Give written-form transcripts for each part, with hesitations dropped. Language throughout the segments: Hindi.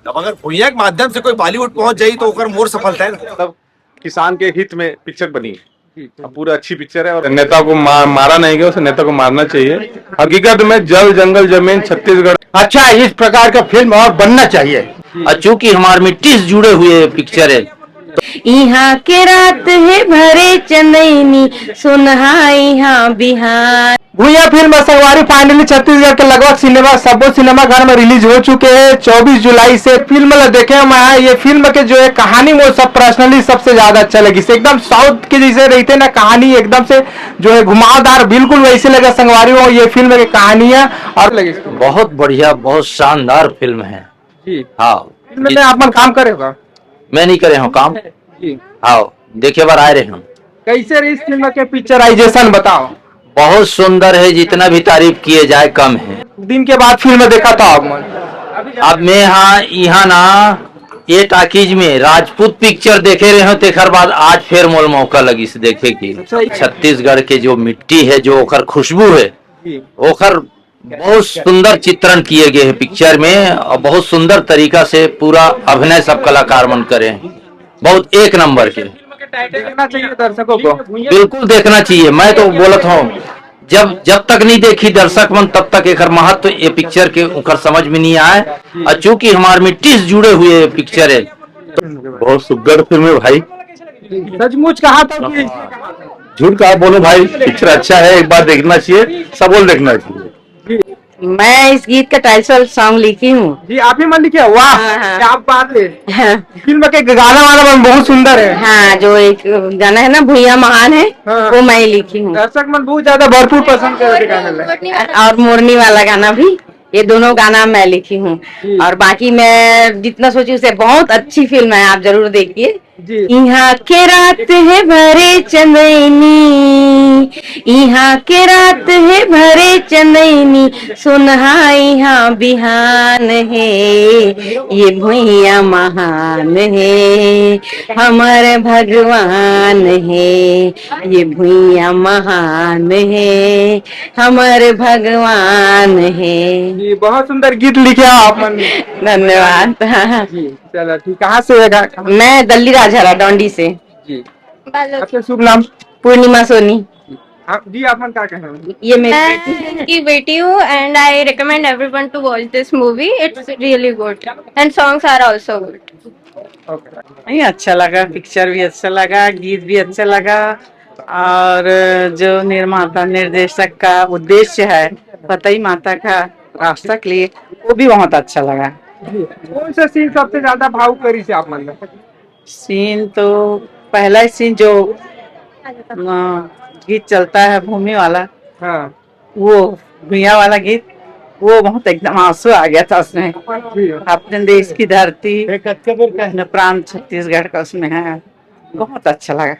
अब अगर भुइयां के माध्यम से कोई बॉलीवुड पहुंच जाई तो ओकर मोर सफलता है ना। मतलब किसान के हित में पिक्चर बनी, पूरा अच्छी पिक्चर है। और नेता को मारा नहीं गया, उसे नेता को मारना चाहिए। हकीकत में जल जंगल जमीन छत्तीसगढ़। अच्छा, इस प्रकार का फिल्म और बनना चाहिए। चूंकि हमारे मिट्टी से जुड़े हुए पिक्चर है। यहाँ के रात है भरे चंदनी सुनहा यहाँ बिहार। भुइयां फिल्म संगवारी फाइनली छत्तीसगढ़ के लगभग सबो सिनेमा घर में रिलीज हो चुके हैं। 24 जुलाई से फिल्म देखे मैं। ये फिल्म के जो है कहानी वो सब पर्सनली सबसे ज्यादा अच्छा लगी। एकदम साउथ के जैसे रहते ना कहानी, एकदम से जो है घुमावदार, बिल्कुल वैसे लगा संगवारी हो ये फिल्म की कहानी है। और लगी बहुत बढ़िया, बहुत शानदार फिल्म है। हाँ, फिल्म में आप काम करे होगा? मैं नहीं करे हूँ काम। हाँ, देखे बार आए रहे हम। कैसे रही इस फिल्म के पिक्चराइजेशन बताओ? बहुत सुंदर है, जितना भी तारीफ किए जाए कम है। दिन के बाद फिल्म देखा था अब मैं यहाँ ना ये टाकीज में राजपूत पिक्चर देखे रहे हो, तेखर बाद आज फिर मोल मौका लगी से देखे की छत्तीसगढ़ के जो मिट्टी है, जो ओकर खुशबू है, ओकर बहुत सुंदर चित्रण किए गए हैं पिक्चर में। और बहुत सुंदर तरीका से पूरा अभिनय सब कलाकार मन करे हैं, बहुत एक नंबर के। देखना चाहिए दर्शकों को, बिल्कुल देखना चाहिए। मैं तो बोलत हूँ जब तक नहीं देखी दर्शक मन तब तक एक महत्व ये पिक्चर के उकर समझ में नहीं आए। और चूंकि हमारे मिट्टी से जुड़े हुए पिक्चर है, बहुत सुंदर फिल्म है भाई। सचमुच कहा था कि झूठ कहा बोलो भाई, पिक्चर अच्छा है, एक बार देखना चाहिए, सबको देखना चाहिए। मैं इस गीत का टाइटल सॉन्ग लिखी हूँ। जी आप ही मन लिखे? वाह, हाँ। क्या बात है। फिल्म के गाना वाला बहुत सुंदर है। हाँ, जो एक गाना है ना भुइयां महान है, हाँ। वो मैं लिखी हूँ। दर्शक मन बहुत ज्यादा भरपूर पसंद करते गाना। और मोरनी वाला गाना भी, ये दोनों गाना मैं लिखी हूँ। और बाकी मैं जितना सोची उसे बहुत अच्छी फिल्म है, आप जरूर देखिए। यहाँ के रात है भरे चंदनी, यहाँ के रात है भरे चंदनी सुनहा यहाँ बिहान है। ये भुइयां महान है, हमारे भगवान है। ये भुइयां महान है, हमारे भगवान है। जी बहुत सुंदर गीत लिखे आप मन। धन्यवाद। चलो ठीक। कहाँ से है? मैं दल्ली राजहरा डोंडी से। जी आपका शुभ नाम? पूर्णिमा सोनी। जी आप क्या कहना है? ये मैं की बेटी हूँ and I recommend everyone to watch this movie. It's really good and songs are also good. नहीं, अच्छा लगा, पिक्चर भी अच्छा लगा, गीत भी अच्छा लगा। और जो निर्माता निर्देशक का उद्देश्य है पतई माता का रास्ता के लिए, वो भी बहुत अच्छा लगा। कौन सा सीन सबसे ज्यादा भावुक करी से आप मन? सीन तो पहला सीन जो गीत चलता है भूमि वाला, हाँ। वो भुइयां वाला गीत, वो बहुत एकदम आंसू आ गया था उसमें। अपने देश की धरती न प्राण छत्तीसगढ़ का उसमें है, बहुत अच्छा लगा।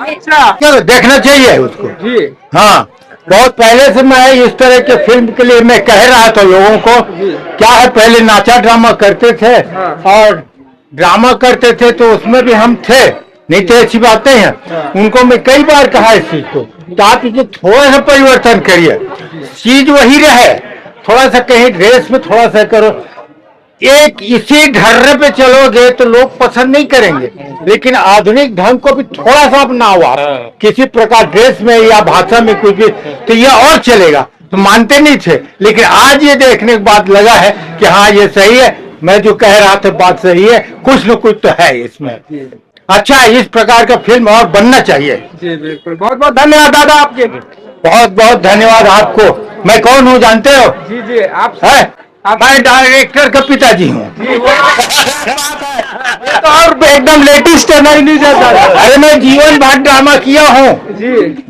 अच्छा, चलो देखना चाहिए उसको। जी हाँ, बहुत पहले से मैं इस तरह के फिल्म के लिए मैं कह रहा था लोगों को। क्या है, पहले नाचा ड्रामा करते थे। हाँ। और ड्रामा करते थे तो उसमें भी हम थे, नहीं थे अच्छी बातें हैं। हाँ। उनको मैं कई बार कहा इस चीज को, तो आप इसे थोड़ा सा परिवर्तन करिए, चीज वही रहे, थोड़ा सा कहीं ड्रेस में थोड़ा सा करो। एक इसी ढर्रे पे चलोगे तो लोग पसंद नहीं करेंगे, लेकिन आधुनिक ढंग को भी थोड़ा सा अपनाओ किसी प्रकार ड्रेस में या भाषा में कुछ भी, तो ये और चलेगा। तो मानते नहीं थे, लेकिन आज ये देखने के बाद लगा है कि हाँ ये सही है, मैं जो कह रहा था बात सही है, कुछ न कुछ तो है इसमें। अच्छा, इस प्रकार का फिल्म और बनना चाहिए। जी बिल्कुल, बहुत बहुत धन्यवाद दादा आपके। बहुत बहुत धन्यवाद आपको। मैं कौन हूँ जानते हो? जी जी आप है? मैं डायरेक्टर का पिताजी हूँ। तो और एकदम लेटेस्ट है, नहीं जाता। अरे मैं जीवन भर ड्रामा किया हूँ,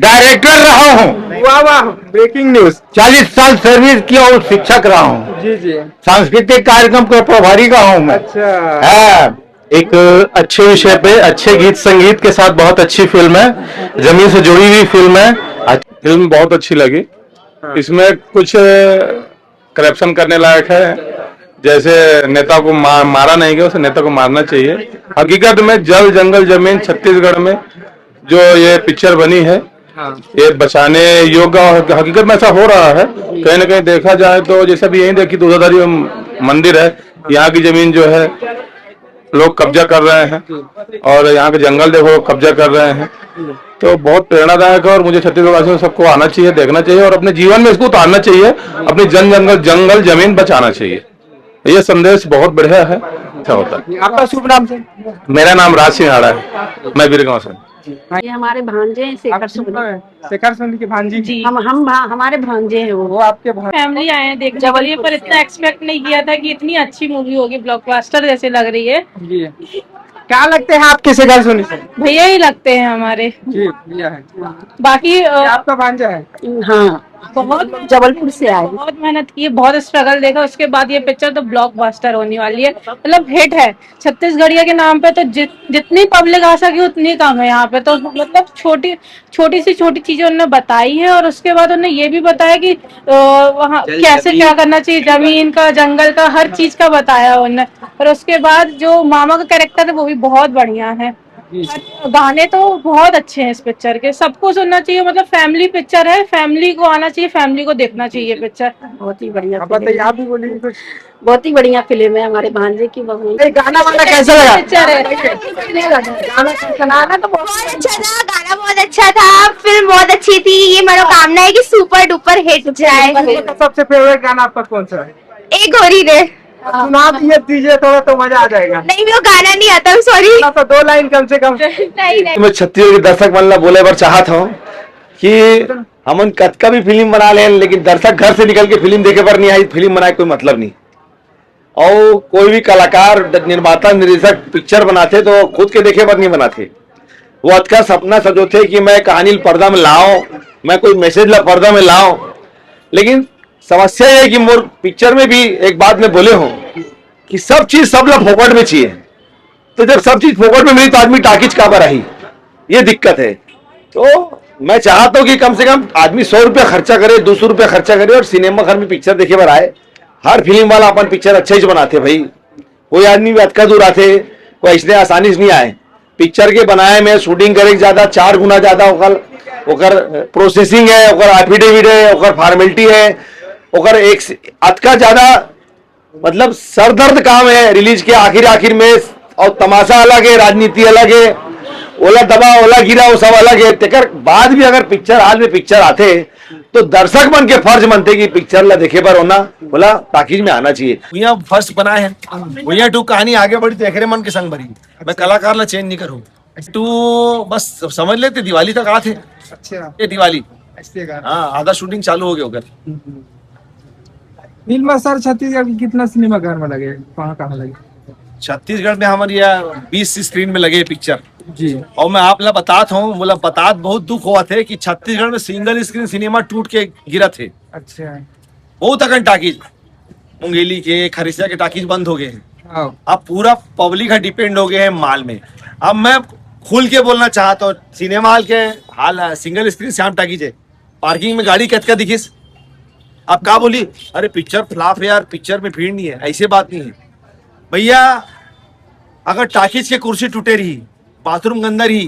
डायरेक्टर रहा हूँ। वाह वाह, ब्रेकिंग न्यूज। 40 साल सर्विस किया और शिक्षक रहा हूँ। जी जी, सांस्कृतिक कार्यक्रम का प्रभारी रहा हूँ मैं। अच्छा है। एक अच्छे विषय पे अच्छे गीत संगीत के साथ बहुत अच्छी फिल्म है, जमीन से जुड़ी हुई फिल्म है। फिल्म बहुत अच्छी लगी। इसमें कुछ करप्शन करने लायक है, जैसे नेता को मारा नहीं गया, उसे नेता को मारना चाहिए। हकीकत में जल जंगल जमीन छत्तीसगढ़ में जो ये पिक्चर बनी है, ये बचाने योग्य हकीकत में ऐसा हो रहा है। कहीं ना कहीं देखा जाए तो जैसे भी यही देखी 2000 मंदिर है, यहाँ की जमीन जो है लोग कब्जा कर रहे हैं और यहाँ के जंगल देखो कब्जा कर रहे हैं। तो बहुत प्रेरणादायक है और मुझे छत्तीसगढ़ वासियों सबको आना चाहिए, देखना चाहिए और अपने जीवन में इसको उतारना चाहिए, अपनी जंगल जमीन बचाना चाहिए। ये संदेश बहुत बढ़िया है, अच्छा होता है। आपका शुभ नाम से? मेरा नाम राज सिंहाड़ा है, मैं बीरगांव से। ये हमारे भांजे हैं, शेखर सोनी। शेखर सोनी की भांजी जी, हमारे भांजे हैं वो आपके फैमिली आए हैं देखने के लिए, पर इतना एक्सपेक्ट नहीं किया था कि इतनी अच्छी मूवी होगी, ब्लॉकबस्टर जैसे लग रही है। जी, क्या लगते हैं आपके शेखर सोनी से? भैया ही लगते हैं हमारे जी, भैया है। बाकी आपका भांजा है? हाँ, बहुत जबलपुर से आए, बहुत मेहनत की, बहुत स्ट्रगल देखा, उसके बाद ये पिक्चर तो ब्लॉकबस्टर होने वाली है, मतलब हिट है। छत्तीसगढ़िया के नाम पे तो जितनी पब्लिक आ सके उतनी कम है यहाँ पे। तो मतलब छोटी छोटी चीजें उन्होंने बताई है और उसके बाद उन्होंने ये भी बताया कि वहाँ कैसे क्या करना चाहिए, जमीन का, जंगल का, हर चीज का बताया उन्होंने। और उसके बाद जो मामा का कैरेक्टर है वो भी बहुत बढ़िया है। गाने तो बहुत अच्छे हैं इस पिक्चर के, सबको सुनना चाहिए, मतलब फैमिली पिक्चर है, फैमिली को आना चाहिए, फैमिली को देखना चाहिए पिक्चर। बहुत ही बढ़िया बताइए, आप भी बोलिए कुछ। बहुत ही बढ़िया फिल्म है, हमारे भांजे की बहू। गाना वाला कैसा लगा? पिक्चर है, गाना तो बहुत अच्छा था, गाना बहुत अच्छा था, फिल्म बहुत अच्छी थी। ये मनोकामना है कि सुपर डुपर हिट जाए। सबसे फेवरेट गाना आपका कौन सा है? एक गोरी रे, सुना दीजिए थोड़ा तो मजा आ जाएगा। नहीं वो गाना नहीं आता, सॉरी। तो 2 लाइन कम से कम। नहीं मैं छत्तीसगढ़ के दर्शक मन ला बोले बर चाहत हूँ कि हमन कतका भी फिल्म बना ले, लेकिन दर्शक घर से निकल के फिल्म देखे पर नहीं आई, फिल्म बनाए कोई मतलब नहीं। और कोई भी कलाकार, निर्माता, निर्देशक पिक्चर बनाते तो खुद के देखे पर नहीं बनाते। वो अतका सपना सजोते कि मैं कहानी पर्दा में लाऊं, मैं कोई मैसेज ला पर्दा में लाऊं। लेकिन समस्या है कि मोर पिक्चर में भी एक बात में बोले हो कि सब चीज सब लोग फोकट में चाहिए। तो जब सब चीज फोकट में मिली तो आदमी टाकिज कहाँ पर आई, ये दिक्कत है। तो मैं चाहता हूँ कि कम से कम आदमी 100 रुपया खर्चा करे, 200 रुपया खर्चा करे और सिनेमा घर में पिक्चर देखे पर आए। हर फिल्म वाला अपन पिक्चर अच्छा ही बनाते भाई, कोई आदमी भी अतका दूर आते, कोई इसलिए आसानी से नहीं आए। पिक्चर के बनाए में शूटिंग करे ज्यादा 4 गुना ज्यादा ओकर प्रोसेसिंग है, ओकर एफिडेविट है, ओकर फॉर्मेलिटी है, ओकर एक अतका ज्यादा मतलब सरदर्द काम है। रिलीज के आखिर में और तमाशा अलग है, राजनीति अलग है, ओला दबा ओला गिरा वो सब अलग है। तेकर बाद भी अगर पिक्चर हाल में पिक्चर आते तो दर्शक बन के फर्ज बनते कि पिक्चर ला देखे पर होना बोला ताकीज में आना चाहिए। भैया फर्स्ट बनाए हैं, भैया 2 कहानी आगे बढ़ी तो एकरे मन के संग भरी। मैं कलाकार ला चेंज नहीं करूँ, 2 बस समझ लेते दिवाली तक आते। अच्छा, ये दिवाली हाँ आधा शूटिंग चालू हो गया होगा। फिल्म सर छत्तीसगढ़ की कितना सिनेमा घर में लगे, कहाँ लगे? छत्तीसगढ़ में हमारे यहाँ 20 स्क्रीन में लगे पिक्चर जी। और मैं आप ला बताता हूँ, बोला बतात बहुत दुख हुआ थे कि छत्तीसगढ़ में सिंगल स्क्रीन सिनेमा टूट के गिरा थे। अच्छा, बहुत अगन टाकीज, मुंगेली के, खरिसिया के टाकीज बंद हो गए हैं। अब पूरा पब्लिक है डिपेंड हो गए हैं माल में। अब मैं खुल के बोलना चाहता हूँ, सिनेमा हॉल के हाल सिंगल स्क्रीन श्याम टाकीज है, पार्किंग में गाड़ी कतका दिखिस। अब क्या बोली, अरे पिक्चर फ्लॉप है यार, पिक्चर में भीड़ नहीं है, ऐसे बात नहीं है भैया। अगर टाकीज के कुर्सी टूटे रही, बाथरूम गंदा रही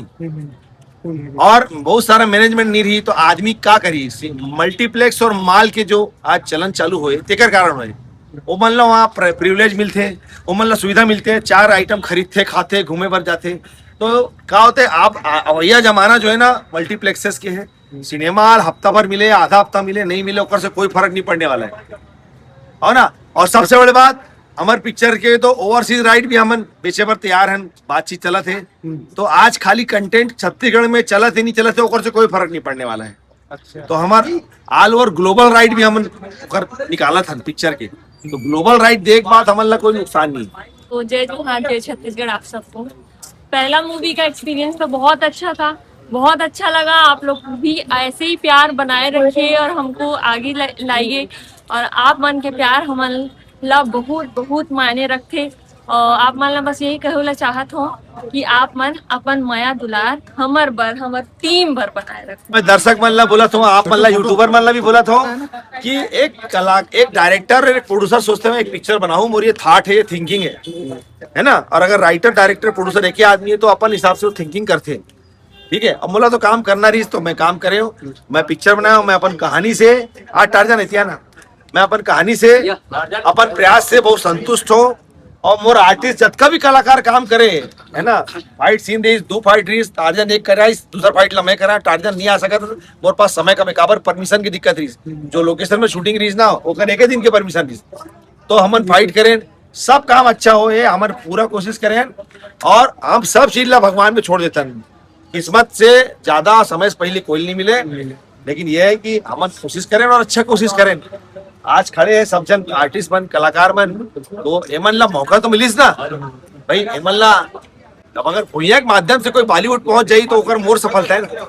और बहुत सारा मैनेजमेंट नहीं रही तो आदमी क्या करी। मल्टीप्लेक्स और माल के जो आज चलन चालू हुए तेकर कारण हुए, वो मन लो वहाँ प्रिविलेज मिलते, वो मन लो सुविधा मिलते, 4 आइटम खरीदते, खाते, घूमे भर जाते। तो क्या होते आप भैया जमाना जो है ना मल्टीप्लेक्सेस के है, सिनेमा हॉल हफ्ता भर मिले, आधा हफ्ता मिले, नहीं मिले ओकर से कोई फर्क नहीं पड़ने वाला है ना। और सबसे बड़ी बात, हमारे पिक्चर के तो ओवरसीज राइट भी हम बेचे पर तैयार हैं, बातचीत चला थे। तो आज खाली कंटेंट छत्तीसगढ़ में चला थे नहीं चला थे ओकर से कोई फर्क नहीं पड़ने वाला है। अच्छा। तो हमारे ऑल ओवर ग्लोबल राइट भी हम निकाला था पिक्चर के, तो ग्लोबल राइट देख बात हमारे कोई नुकसान नहीं। तो जय जोहार, जय छत्तीसगढ़ आप सबको। पहला मूवी का एक्सपीरियंस तो बहुत अच्छा था, बहुत अच्छा लगा। आप लोग भी ऐसे ही प्यार बनाए रखिए और हमको आगे लाइए, और आप मन के प्यार हमारे ला बहुत बहुत मायने रखते। और आप मन ला बस यही कहला चाहत हो कि आप मन अपन माया दुलार हमर टीम भर बनाए रखते। मैं दर्शक मन ला बोला था, आप मन ला यूट्यूबर मन ला भी बोला था कि एक डायरेक्टर और एक प्रोड्यूसर सोचते हैं एक पिक्चर बनाऊं, मोर ये थॉट है, ये थिंकिंग है ना। और अगर राइटर डायरेक्टर प्रोड्यूसर एक ही आदमी है तो अपन हिसाब से वो थिंकिंग करते हैं, ठीक है। अब बोला तो काम करना रही तो मैं काम करे हूँ, मैं पिक्चर बनाया हूँ, मैं अपन कहानी से आज टार्जन एतिया ना मैं अपन कहानी से अपन प्रयास से बहुत संतुष्ट हो और मोर आर्टिस्ट जतका भी कलाकार काम करे है ना, फाइट सीन रही 2 फाइट रही, टार्जन एक करा, दूसरा फाइट ला मैं करा, टार्जन नहीं आ सका तो मोर पास समय का काबर परमिशन की दिक्कत रही, जो लोकेशन में शूटिंग रही ना ओकर एक दिन के परमिशन रही, तो हमन फाइट करें, सब काम अच्छा हो ये हमारे पूरा कोशिश करें और हम सब चीज ला भगवान में छोड़ देते हैं। किस्मत से ज्यादा समय से पहले कोई नहीं मिले, लेकिन ये है कि हम कोशिश करें और अच्छा कोशिश करें। आज खड़े हैं सब जन आर्टिस्ट बन कलाकार बन, तो एमन ला मौका तो मिलीस ना भाई, एमन ला अब अगर भूया के माध्यम से कोई बॉलीवुड पहुंच जाई तो ओकर मोर सफलता है ना।